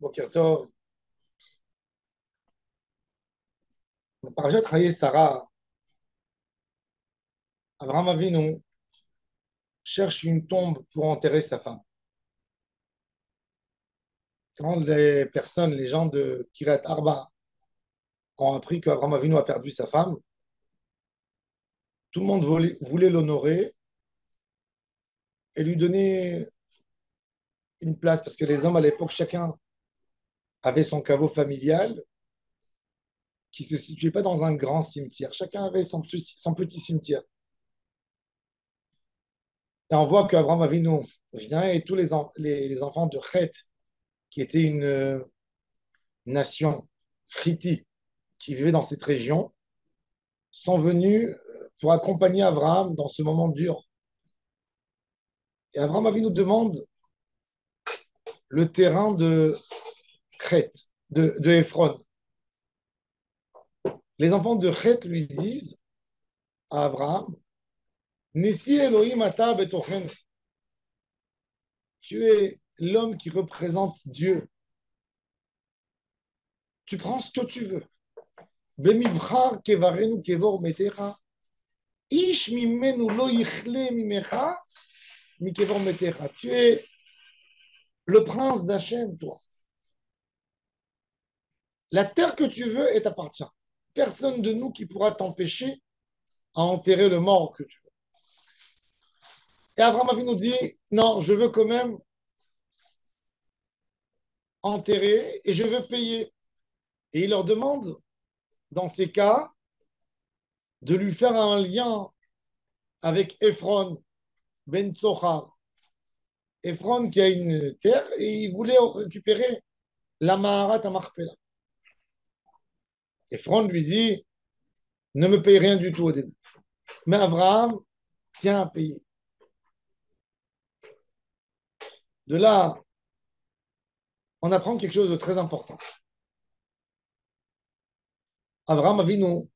Boker Tov. Dans Parashat Chayei Sarah, Abraham Avinu cherche une tombe pour enterrer sa femme. Quand les personnes, les gens de Kiryat Arba ont appris qu'Abraham Avinu a perdu sa femme, tout le monde voulait l'honorer et lui donner une place, parce que les hommes à l'époque, chacun avait son caveau familial qui ne se situait pas dans un grand cimetière. Chacun avait son petit cimetière. Et on voit qu'Abraham Avinu vient et tous les enfants de Chet, qui était une nation chiti qui vivait dans cette région, sont venus pour accompagner Abraham dans ce moment dur. Et Abraham Avinu demande le terrain de Crète, de Ephron. Les enfants de Chet lui disent à Abraham, Nessi Elohim ata betochen. Tu es l'homme qui représente Dieu. Tu prends ce que tu veux. Bemivchar kevarenu kevor metecha. Ish mimenu lo yichle mimecha mikevor metecha. Tu es le prince d'Hachem, toi. La terre que tu veux, elle t'appartient. Personne de nous qui pourra t'empêcher à enterrer le mort que tu veux. Et Abraham Avinu dit, non, je veux quand même enterrer et je veux payer. Et il leur demande, dans ces cas, de lui faire un lien avec Ephron ben Tsochar. Ephron qui a une terre et il voulait récupérer la Maharat à Marpella. Ephron lui dit, ne me paye rien du tout au début. Mais Abraham tient à payer. De là, on apprend quelque chose de très important. Abraham Avinu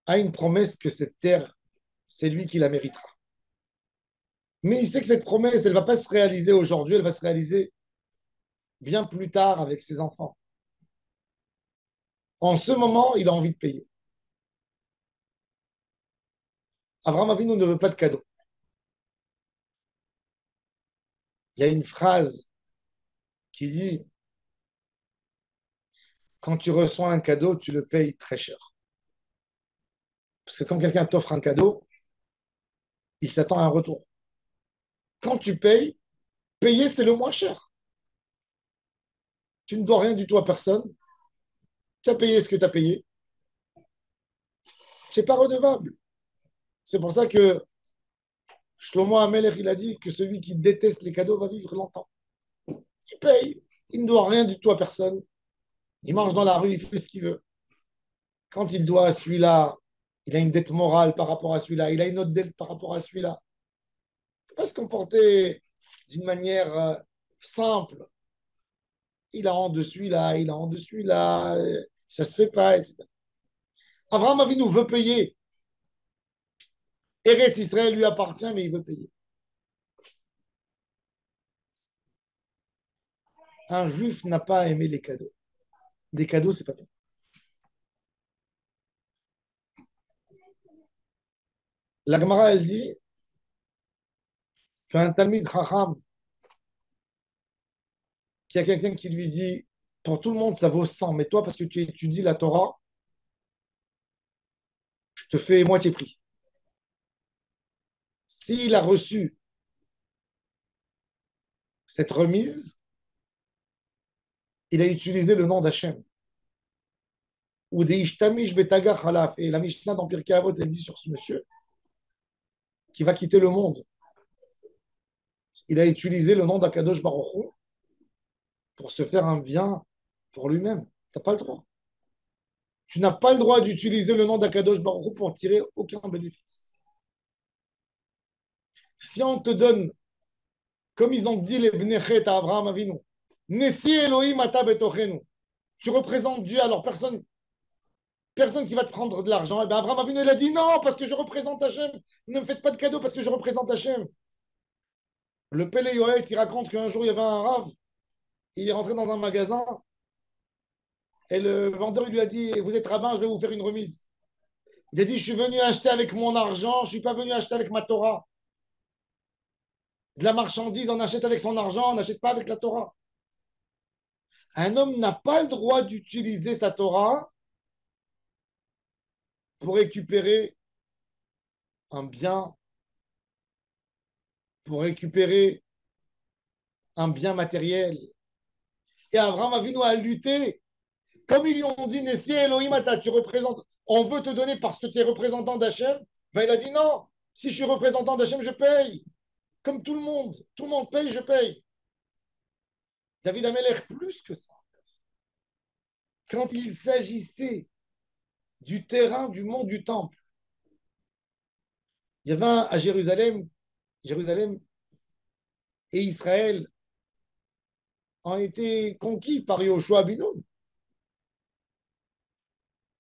a une promesse que cette terre, c'est lui qui la méritera. Mais il sait que cette promesse, elle ne va pas se réaliser aujourd'hui, elle va se réaliser bien plus tard avec ses enfants. En ce moment, il a envie de payer. Abraham Avinu ne veut pas de cadeau. Il y a une phrase qui dit, quand tu reçois un cadeau, tu le payes très cher. Parce que quand quelqu'un t'offre un cadeau, il s'attend à un retour. Quand tu payes, payer, c'est le moins cher. Tu ne dois rien du tout à personne. Tu as payé ce que tu as payé. Tu n'es pas redevable. C'est pour ça que Shlomo Amelech, il a dit que celui qui déteste les cadeaux va vivre longtemps. Il paye. Il ne doit rien du tout à personne. Il marche dans la rue, il fait ce qu'il veut. Quand il doit à celui-là, il a une dette morale par rapport à celui-là. Il a une autre dette par rapport à celui-là. Il ne peut pas se comporter d'une manière simple. Il a honte de celui-là, il a honte de celui-là. Ça ne se fait pas, etc. Abraham Avinu veut payer. Eretz Israël lui appartient, mais il veut payer. Un juif n'a pas aimé les cadeaux. Des cadeaux, c'est pas bien. La Gemara, elle dit qu'un Talmid Chacham, qu'il y a quelqu'un qui lui dit, pour tout le monde, ça vaut 100, mais toi, parce que tu étudies la Torah, je te fais moitié prix. S'il a reçu cette remise, il a utilisé le nom d'Hachem. Ou des Ishtamish Betaga Khalaf. Et la Mishnah dans Pirkei Avot, elle dit sur ce monsieur qui va quitter le monde. Il a utilisé le nom d'Akadosh Baruch Hu pour se faire un bien pour lui-même. Tu n'as pas le droit. Tu n'as pas le droit d'utiliser le nom d'Akadosh Baruch Hu pour tirer aucun bénéfice. Si on te donne, comme ils ont dit les Bnechet à Abraham Avinu, Nessi Elohim ata betochenu. Tu représentes Dieu, alors personne qui va te prendre de l'argent. Et bien Abraham Avinu, il a dit non, parce que je représente Hachem. Ne me faites pas de cadeau parce que je représente Hachem. Le Pélé Yoetz, il raconte qu'un jour, il y avait un rave Il est rentré dans un magasin et le vendeur lui a dit, vous êtes rabbin, je vais vous faire une remise. Il a dit, je suis venu acheter avec mon argent, je ne suis pas venu acheter avec ma Torah. De la marchandise, on achète avec son argent, on n'achète pas avec la Torah. Un homme n'a pas le droit d'utiliser sa Torah pour récupérer un bien, pour récupérer un bien matériel. Et Abraham Avinu a lutté. Comme ils lui ont dit, Nessi Elohim, tu représentes, on veut te donner parce que tu es représentant d'Hachem. Ben, il a dit non, si je suis représentant d'Hachem, je paye. Comme tout le monde paye, je paye. David Amelech, plus que ça. Quand il s'agissait du terrain du mont du temple, il y avait à Jérusalem et Israël ont été conquis par Yoshua Binoun.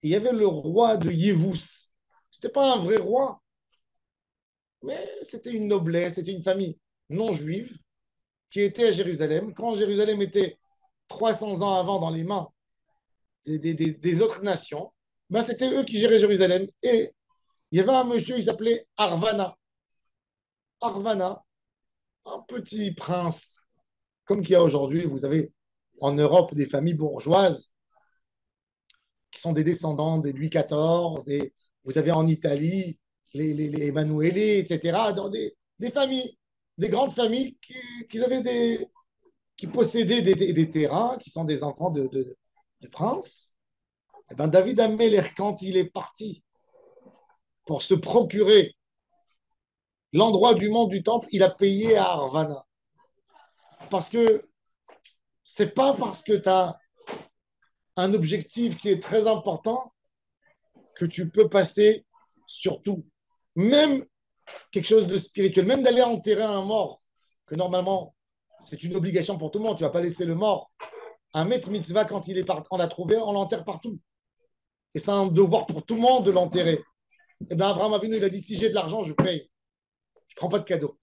Il y avait le roi de Yévous. Ce n'était pas un vrai roi, mais c'était une noblesse, c'était une famille non juive qui était à Jérusalem. Quand Jérusalem était 300 ans avant dans les mains des autres nations, ben c'était eux qui géraient Jérusalem. Et il y avait un monsieur, il s'appelait Arvana. Arvana, un petit prince, comme qu'il y a aujourd'hui, vous avez en Europe des familles bourgeoises qui sont des descendants des Louis XIV, vous avez en Italie les Emanuele, etc., dans des familles, des grandes familles qui possédaient des terrains, qui sont des enfants de princes. Et ben David Ameller, quand il est parti pour se procurer l'endroit du mont du temple, il a payé à Arvana. Parce que c'est pas parce que tu as un objectif qui est très important que tu peux passer sur tout. Même quelque chose de spirituel, même d'aller enterrer un mort, que normalement, c'est une obligation pour tout le monde. Tu ne vas pas laisser le mort. Un maître mitzvah, quand on l'a trouvé, on l'enterre partout. Et c'est un devoir pour tout le monde de l'enterrer. Et bien, Abraham Avinu, il a dit, si j'ai de l'argent, je paye. Je ne prends pas de cadeau.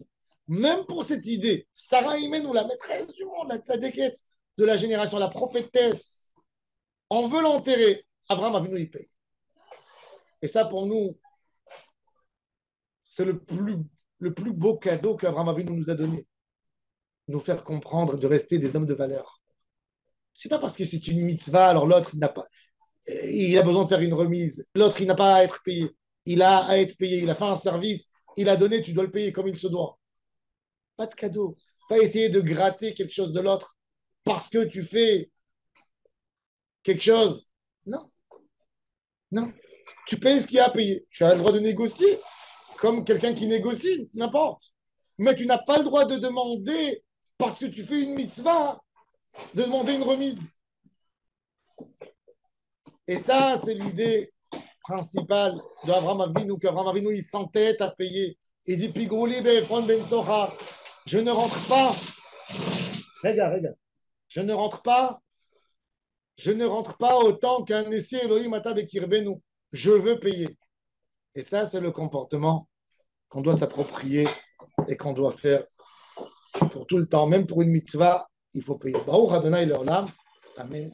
Même pour cette idée, Sarah Imenou, la maîtresse du monde, la tzadékette de la génération, la prophétesse, on veut l'enterrer. Abraham Avinu, il paye. Et ça, pour nous, c'est le plus beau cadeau qu'Abraham Avinu nous a donné. Nous faire comprendre de rester des hommes de valeur. C'est pas parce que c'est une mitzvah, alors l'autre, il a besoin de faire une remise. L'autre, il n'a pas à être payé. Il a à être payé. Il a fait un service. Il a donné, tu dois le payer comme il se doit. Pas de cadeau. Pas essayer de gratter quelque chose de l'autre parce que tu fais quelque chose. Non, non. Tu payes ce qu'il y a à payer. Tu as le droit de négocier comme quelqu'un qui négocie, n'importe. Mais tu n'as pas le droit de demander, parce que tu fais une mitzvah, de demander une remise. Et ça, c'est l'idée principale d'Abraham Avinu, qu'Abraham Avinu, il s'entête à payer. Il dit, Pigrouli be'efron ben Tzochar, je ne rentre pas, regarde, je ne rentre pas autant qu'un essai Elohim Atab Kirbenu. Je veux payer. Et ça, c'est le comportement qu'on doit s'approprier et qu'on doit faire pour tout le temps. Même pour une mitzvah, il faut payer. Baruch Adonai l'Olam. Amen.